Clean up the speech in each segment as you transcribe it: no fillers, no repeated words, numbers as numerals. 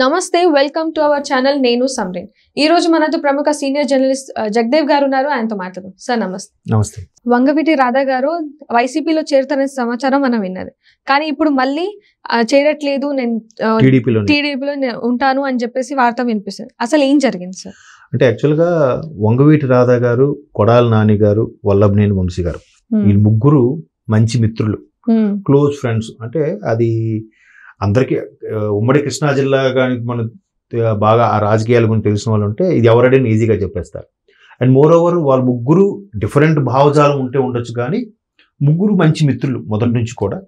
నమస్తే welcome to our channel నేను సమ్రీన్ ఈ రోజు మనతో ప్రముఖ సీనియర్ జర్నలిస్ట్ జగదేవ్ గారు ఉన్నారు ఆయనతో మాట్లాడదాం సార్ నమస్తే నమస్తే వంగవీటి రాధా గారు వైసీపీలో చేరుతారనే సమాచారం మనం విన్నది కానీ ఇప్పుడు మళ్ళీ చేరట్లేదు నేను టీడీపీలో ఉంటాను అని చెప్పేసి వార్త వినిపిస్తుంది అసలు ఏం జరిగింది సార్ అంటే యాక్చువల్గా వంగవీటి రాధా గారు కొడాల నాని గారు వల్లభనేని వంశీ గారు ఈ ముగ్గురు మంచి మిత్రులు క్లోజ్ ఫ్రెండ్స్ అంటే అది అందరికీ ఉమ్మడి కృష్ణా జిల్లా కానీ మన బాగా ఆ రాజకీయాల గురించి తెలిసిన వాళ్ళు ఉంటే ఇది ఎవరైనా ఈజీగా చెప్పేస్తారు అండ్ మోర్ ఓవర్ వాళ్ళు ముగ్గురు డిఫరెంట్ భావజాలం ఉంటే ఉండొచ్చు కానీ ముగ్గురు మంచి మిత్రులు మొదటి నుంచి కూడా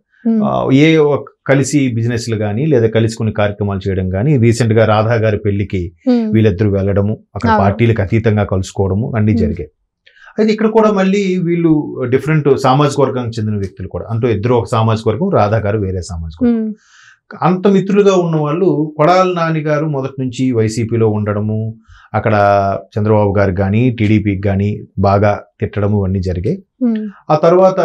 కలిసి బిజినెస్లు కానీ లేదా కలిసి కొన్ని కార్యక్రమాలు చేయడం కానీ రీసెంట్ గా రాధా గారి పెళ్లికి వీళ్ళిద్దరు వెళ్ళడము అక్కడ పార్టీలకు అతీతంగా కలుసుకోవడము అన్ని జరిగాయి. అయితే ఇక్కడ కూడా మళ్ళీ వీళ్ళు డిఫరెంట్ సామాజిక వర్గానికి చెందిన వ్యక్తులు కూడా అంటూ ఇద్దరు ఒక సామాజిక వర్గం రాధా గారు వేరే సామాజిక వర్గం అంత మిత్రులుగా ఉన్న వాళ్ళు కొడాల నాని గారు మొదటి నుంచి వైసీపీలో ఉండడము అక్కడ చంద్రబాబు గారికి కానీ టీడీపీకి కానీ బాగా తిట్టడము అన్నీ జరిగాయి. ఆ తర్వాత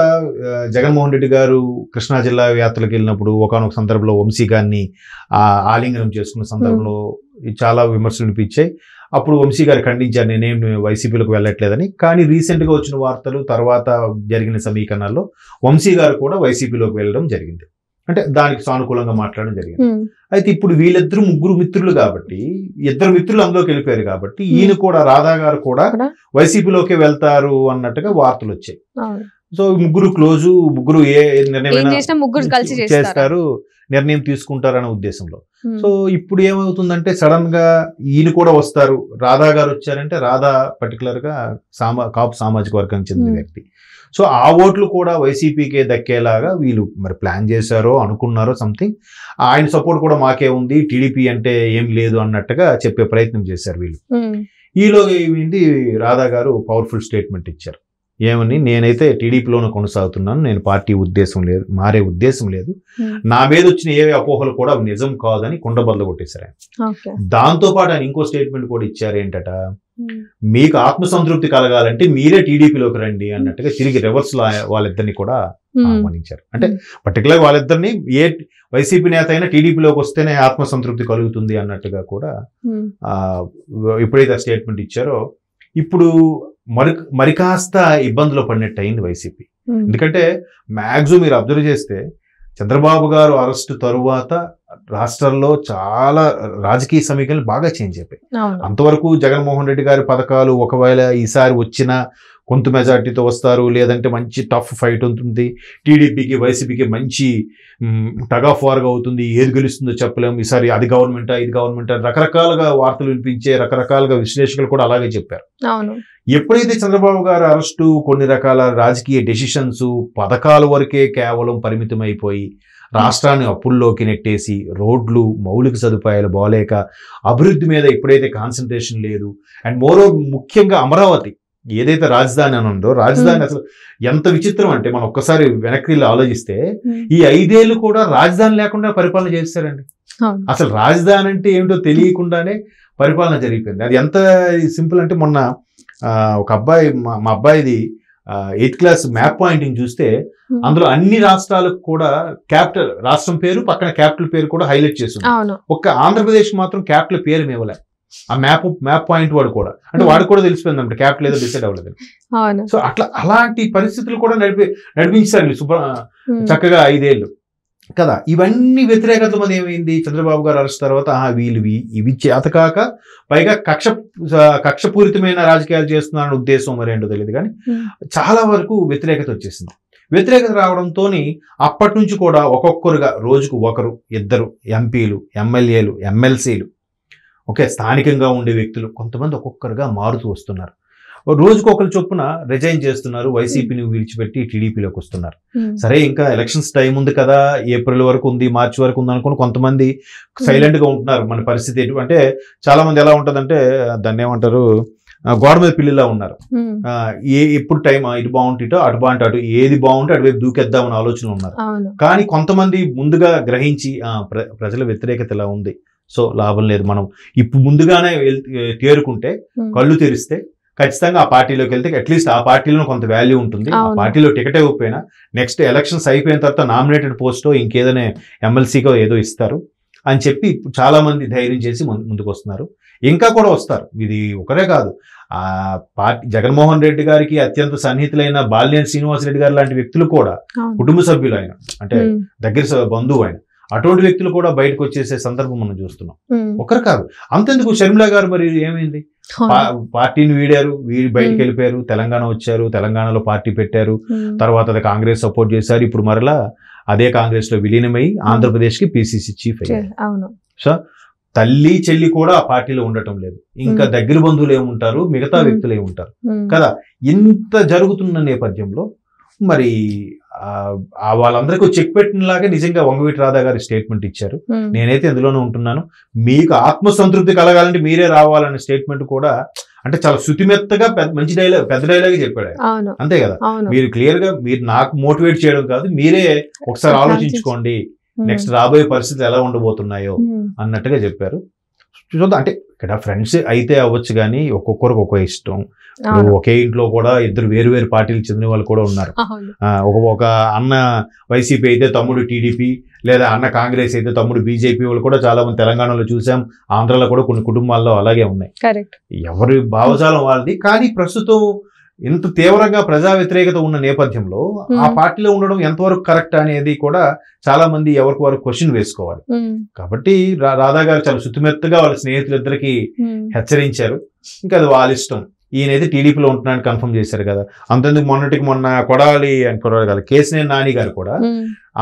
జగన్మోహన్ రెడ్డి గారు కృష్ణా జిల్లా యాత్రలకు వెళ్ళినప్పుడు ఒకానొక సందర్భంలో వంశీ గారిని ఆలింగనం చేసుకున్న సందర్భంలో చాలా విమర్శలు వినిపించాయి. అప్పుడు వంశీ గారు ఖండించారు నేనేం వైసీపీలోకి వెళ్ళట్లేదని. కానీ రీసెంట్గా వచ్చిన వార్తలు తర్వాత జరిగిన సమీకరణాల్లో వంశీ గారు కూడా వైసీపీలోకి వెళ్ళడం జరిగింది. అంటే దానికి సానుకూలంగా మాట్లాడడం జరిగింది. అయితే ఇప్పుడు వీళ్ళిద్దరు ముగ్గురు మిత్రులు కాబట్టి ఇద్దరు మిత్రులు అందులోకి వెళ్ళిపోయారు కాబట్టి ఈయన కూడా రాధా గారు కూడా వైసీపీలోకి వెళ్తారు అన్నట్టుగా వార్తలు వచ్చాయి. సో ముగ్గురు క్లోజు ముగ్గురు ఏ నిర్ణయం చేస్తారు నిర్ణయం తీసుకుంటారనే ఉద్దేశంలో. సో ఇప్పుడు ఏమవుతుందంటే సడన్ గా ఈయన కూడా వస్తారు. రాధా గారు వచ్చారంటే రాధా పర్టికులర్ గా కాపు సామాజిక వర్గానికి చెందిన వ్యక్తి. సో ఆ ఓట్లు కూడా వైసీపీకే దక్కేలాగా వీళ్ళు మరి ప్లాన్ చేశారో అనుకున్నారో సంథింగ్. ఆయన సపోర్ట్ కూడా మాకే ఉంది టీడీపీ అంటే ఏం లేదు అన్నట్టుగా చెప్పే ప్రయత్నం చేశారు వీళ్ళు. ఈలోగా ఏంటి రాధా గారు పవర్ఫుల్ స్టేట్మెంట్ ఇచ్చారు. ఏమని నేనైతే టీడీపీలోనే కొనసాగుతున్నాను, నేను పార్టీ ఉద్దేశం లేదు, మారే ఉద్దేశం లేదు, నా మీద వచ్చిన ఏ అపోహలు కూడా నిజం కాదని కుండబద్దలు కొట్టేశారు ఆయన. దాంతో పాటు ఆయన ఇంకో స్టేట్మెంట్ కూడా ఇచ్చారు ఏంటట, మీకు ఆత్మసంతృప్తి కలగాలంటే మీరే టీడీపీలోకి రండి అన్నట్టుగా తిరిగి రివర్స్ లో వాళ్ళిద్దరిని కూడా ఆహ్వానించారు. అంటే పర్టికులర్ వాళ్ళిద్దరిని ఏ వైసీపీ నేత అయినా టీడీపీలోకి వస్తేనే ఆత్మసంతృప్తి కలుగుతుంది అన్నట్టుగా కూడా ఎప్పుడైతే స్టేట్మెంట్ ఇచ్చారో ఇప్పుడు మరి కాస్త ఇబ్బందులు పడినట్టు అయింది వైసీపీ. ఎందుకంటే మ్యాక్సిమం మీరు అబ్జర్వ్ చేస్తే చంద్రబాబు గారు అరెస్ట్ తరువాత రాష్ట్రంలో చాలా రాజకీయ సమీకరణలు బాగా చేంజ్ అయిపోయాయి. అంతవరకు జగన్మోహన్ రెడ్డి గారి పథకాలు ఒకవేళ ఈసారి వచ్చినా కొంత మెజార్టీతో వస్తారు, లేదంటే మంచి టఫ్ ఫైట్ ఉంటుంది, టీడీపీకి వైసీపీకి మంచి టగ్ ఆఫ్ వార్గా అవుతుంది, ఏది గెలుస్తుందో చెప్పలేము, ఈసారి అది గవర్నమెంటా ఇది గవర్నమెంటా రకరకాలుగా వార్తలు వినిపించే రకరకాలుగా విశ్లేషకులు కూడా అలాగే చెప్పారు. ఎప్పుడైతే చంద్రబాబు గారు అరెస్టు కొన్ని రకాల రాజకీయ డెసిషన్స్ పథకాల వరకే కేవలం పరిమితం అయిపోయి రాష్ట్రాన్ని అప్పుల్లోకి నెట్టేసి రోడ్లు మౌలిక సదుపాయాలు బాలేక అభివృద్ధి మీద ఎప్పుడైతే కాన్సన్ట్రేషన్ లేదు అండ్ మోరో ముఖ్యంగా అమరావతి ఏదైతే రాజధాని అని ఉందో రాజధాని అసలు ఎంత విచిత్రం అంటే మనం ఒక్కసారి వెనక్కి ఆలోచిస్తే ఈ 5 ఏళ్ళు కూడా రాజధాని లేకుండా పరిపాలన చేస్తారండి. అసలు రాజధాని అంటే ఏమిటో తెలియకుండానే పరిపాలన జరిగిపోయింది. అది ఎంత సింపుల్ అంటే మొన్న ఒక అబ్బాయి మా అబ్బాయిది 8th క్లాస్ మ్యాప్ పాయింటింగ్ చూస్తే అందులో అన్ని రాష్ట్రాలకు కూడా క్యాపిటల్ రాష్ట్రం పేరు పక్కన క్యాపిటల్ పేరు కూడా హైలైట్ చేస్తుంది. ఒక్క ఆంధ్రప్రదేశ్ మాత్రం క్యాపిటల్ పేరు ఇవ్వలే. ఆ మ్యాప్ పాయింట్ వాడు కూడా అంటే వాడు కూడా తెలిసిపోయింది అంటే క్యాపిటల్ ఏదో డిసైడ్ అవ్వలేదు. సో అలాంటి పరిస్థితులు కూడా నడిపించారు చక్కగా 5 ఏళ్ళు కదా. ఇవన్నీ వ్యతిరేకత మీద ఏమైంది చంద్రబాబు గారు అరెస్ట్ తర్వాత వీళ్ళు ఇవి చేతకాక పైగా కక్షపూరితమైన రాజకీయాలు చేస్తున్నారన్న ఉద్దేశం మరి ఏంటో తెలియదు కానీ చాలా వరకు వ్యతిరేకత వచ్చేసింది. వ్యతిరేకత రావడంతో అప్పటి నుంచి కూడా ఒక్కొక్కరుగా రోజుకు ఒకరు ఇద్దరు ఎంపీలు ఎమ్మెల్యేలు ఎమ్మెల్సీలు స్థానికంగా ఉండే వ్యక్తులు కొంతమంది ఒక్కొక్కరుగా మారుతూ వస్తున్నారు. రోజుకు ఒకరు చొప్పున రిజైన్ చేస్తున్నారు, వైసీపీని విడిచిపెట్టి టీడీపీలోకి వస్తున్నారు. సరే ఇంకా ఎలక్షన్స్ టైం ఉంది కదా, ఏప్రిల్ వరకు ఉంది, మార్చి వరకు ఉంది అనుకుని కొంతమంది సైలెంట్ గా ఉంటున్నారు. మన పరిస్థితి అంటే చాలా మంది ఎలా ఉంటదంటే దాన్ని ఏమంటారు గోడ మీద పిల్లిలా ఉన్నారు. ఎప్పుడు టైం ఇటు బాగుంటే అటు బాగుంటే అటు ఏది బాగుంటే అటువైపు దూకేద్దామని ఆలోచన ఉన్నారు. కానీ కొంతమంది ముందుగా గ్రహించి ప్రజల వ్యతిరేకత ఇలా ఉంది, సో లాభం లేదు, మనం ఇప్పుడు ముందుగానే తేరుకుంటే కళ్ళు తెరిస్తే ఖచ్చితంగా ఆ పార్టీలోకి వెళ్తే అట్లీస్ట్ ఆ పార్టీలో కొంత వాల్యూ ఉంటుంది. ఆ పార్టీలో టికెట్ ఇవ్వకపోయినా నెక్స్ట్ ఎలక్షన్స్ అయిపోయిన తర్వాత నామినేటెడ్ పోస్టో ఇంకేదైనా ఎమ్మెల్సీకో ఏదో ఇస్తారు. అని చెప్పి చాలా మంది ధైర్యం చేసి ముందుకు వస్తున్నారు. ఇంకా కూడా వస్తారు. ఇది ఒకరే కాదు, ఆ పార్టీ జగన్మోహన్ రెడ్డి గారికి అత్యంత సన్నిహితులైన బాలినేని శ్రీనివాసరెడ్డి గారు లాంటి వ్యక్తులు కూడా, కుటుంబ సభ్యులు ఆయన, అంటే దగ్గర బంధువు ఆయన, అటువంటి వ్యక్తులు కూడా బయటకు వచ్చేసే సందర్భం మనం చూస్తున్నాం. ఒకరు కాదు, అంతెందుకు షర్మిల గారు మరి ఏమైంది, పార్టీని వీడారు, బయటకు వెళ్ళిపోయారు, తెలంగాణ వచ్చారు, తెలంగాణలో పార్టీ పెట్టారు, తర్వాత అది కాంగ్రెస్ సపోర్ట్ చేశారు, ఇప్పుడు మరలా అదే కాంగ్రెస్ లో విలీనమై ఆంధ్రప్రదేశ్ కి పిసిసి చీఫ్ అయ్యారు. సో తల్లి చెల్లి కూడా ఆ పార్టీలో ఉండటం లేదు, ఇంకా దగ్గర బంధువులు ఏముంటారు, మిగతా వ్యక్తులు ఏముంటారు కదా. ఇంత జరుగుతున్న నేపథ్యంలో మరి వాళ్ళందరికీ చెక్ పెట్టినలాగే నిజంగా వంగవీటి రాధా గారి స్టేట్మెంట్ ఇచ్చారు. నేనైతే ఎందులోనే ఉంటున్నాను, మీకు ఆత్మసంతృప్తి కలగాలంటే మీరే రావాలనే స్టేట్మెంట్ కూడా, అంటే చాలా శుతిమెత్తగా మంచి డైలాగ్, పెద్ద డైలాగ్ చెప్పాడు. అంతే కదా, మీరు క్లియర్ గా మీరు నాకు మోటివేట్ చేయడం కాదు, మీరే ఒకసారి ఆలోచించుకోండి నెక్స్ట్ రాబోయే పరిస్థితులు ఎలా ఉండబోతున్నాయో అన్నట్టుగా చెప్పారు. చూద్దాం, అంటే ఇక్కడ ఫ్రెండ్స్ అయితే అవ్వచ్చు కానీ ఒక్కొక్కరికి ఒక్కో ఇష్టం. ఒకే ఇంట్లో కూడా ఇద్దరు వేరు వేరు పార్టీలకు చెందిన వాళ్ళు కూడా ఉన్నారు. ఒక అన్న వైసీపీ అయితే తమ్ముడు టీడీపీ, లేదా అన్న కాంగ్రెస్ అయితే తమ్ముడు బీజేపీ వాళ్ళు కూడా చాలా మంది తెలంగాణలో చూసాం, ఆంధ్రాలో కూడా కొన్ని కుటుంబాల్లో అలాగే ఉన్నాయి. ఎవరి భావజాలం వాళ్ళది. కానీ ప్రస్తుతం ఇంత తీవ్రంగా ప్రజా వ్యతిరేకత ఉన్న నేపథ్యంలో ఆ పార్టీలో ఉండడం ఎంతవరకు కరెక్ట్ అనేది కూడా చాలా మంది ఎవరికి వారు క్వశ్చన్ వేసుకోవాలి. కాబట్టి రాధా గారు చాలా శుతిమెత్తగా వాళ్ళ స్నేహితులిద్దరికి హెచ్చరించారు. ఇంకా అది వాళ్ళ ఇష్టం. ఈయనైతే టీడీపీలో ఉంటున్నాడని కన్ఫర్మ్ చేశారు కదా. అంతెందుకు మొన్న కొడాలి అనుకోవాలి కదా, కేసినేని నాని గారు కూడా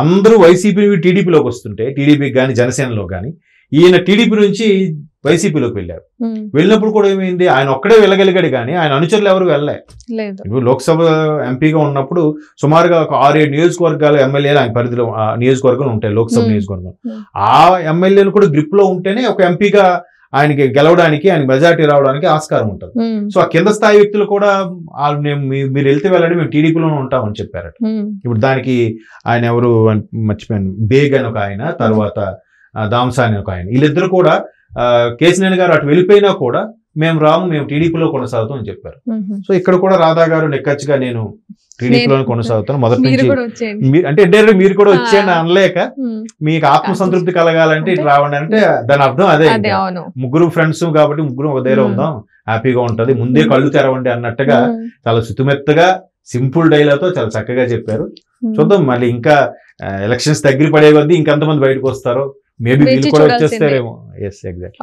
అందరూ వైసీపీ టీడీపీలోకి వస్తుంటే, టీడీపీకి కానీ జనసేనలో కానీ, ఈయన టీడీపీ నుంచి వైసీపీలోకి వెళ్ళారు. వెళ్ళినప్పుడు కూడా ఏమైంది, ఆయన ఒక్కడే వెళ్ళగలిగాడు కానీ ఆయన అనుచరులు ఎవరు వెళ్ళలేదు. ఇప్పుడు లోక్సభ ఎంపీగా ఉన్నప్పుడు సుమారుగా ఒక 6-7 నియోజకవర్గాలు ఎమ్మెల్యేలు ఆయన పరిధిలో నియోజకవర్గాలు ఉంటాయి, లోక్సభ నియోజకవర్గం. ఆ ఎమ్మెల్యేలు కూడా గ్రిప్ లో ఉంటేనే ఒక ఎంపీగా ఆయనకి గెలవడానికి, ఆయన మెజార్టీ రావడానికి ఆస్కారం ఉంటుంది. సో ఆ కింద స్థాయి వ్యక్తులు కూడా మీరు వెళ్తే వెళ్ళండి, మేము టీడీపీలోనే ఉంటామని చెప్పారట. ఇప్పుడు దానికి ఆయన ఎవరు మర్చిపోయాను, బేగ్ అని ఒక ఆయన, తర్వాత దాంసా అని ఒక ఆయన, వీళ్ళిద్దరు కూడా కేసినేని గారు అటు వెళ్ళిపోయినా కూడా మేము రాము, మేము టీడీపీలో కొనసాగుతాం అని చెప్పారు. సో ఇక్కడ కూడా రాధా గారు నెక్కచ్చిగా నేను టీడీపీలోనే కొనసాగుతాను మొదటి నుంచి, అంటే డైరెక్ట్ మీరు కూడా వచ్చేయండి అనలేక, మీకు ఆత్మసంతృప్తి కలగాలంటే ఇటు రావండి అంటే దాని అర్థం అదే. ముగ్గురు ఫ్రెండ్స్ కాబట్టి ముగ్గురు ఒక దగ్గర ఉందాం, హ్యాపీగా ఉంటది, ముందే కళ్ళు తెరవండి అన్నట్టుగా చాలా శుతిమెత్తగా సింపుల్ డైలాగ్తో చాలా చక్కగా చెప్పారు. చూద్దాం మళ్ళీ ఇంకా ఎలక్షన్స్ దగ్గర పడే కొద్దీ ఇంకెంతమంది బయటకు వస్తారో, మేబీ వీళ్ళు కూడా వచ్చేస్తారేమో. Yes, exact.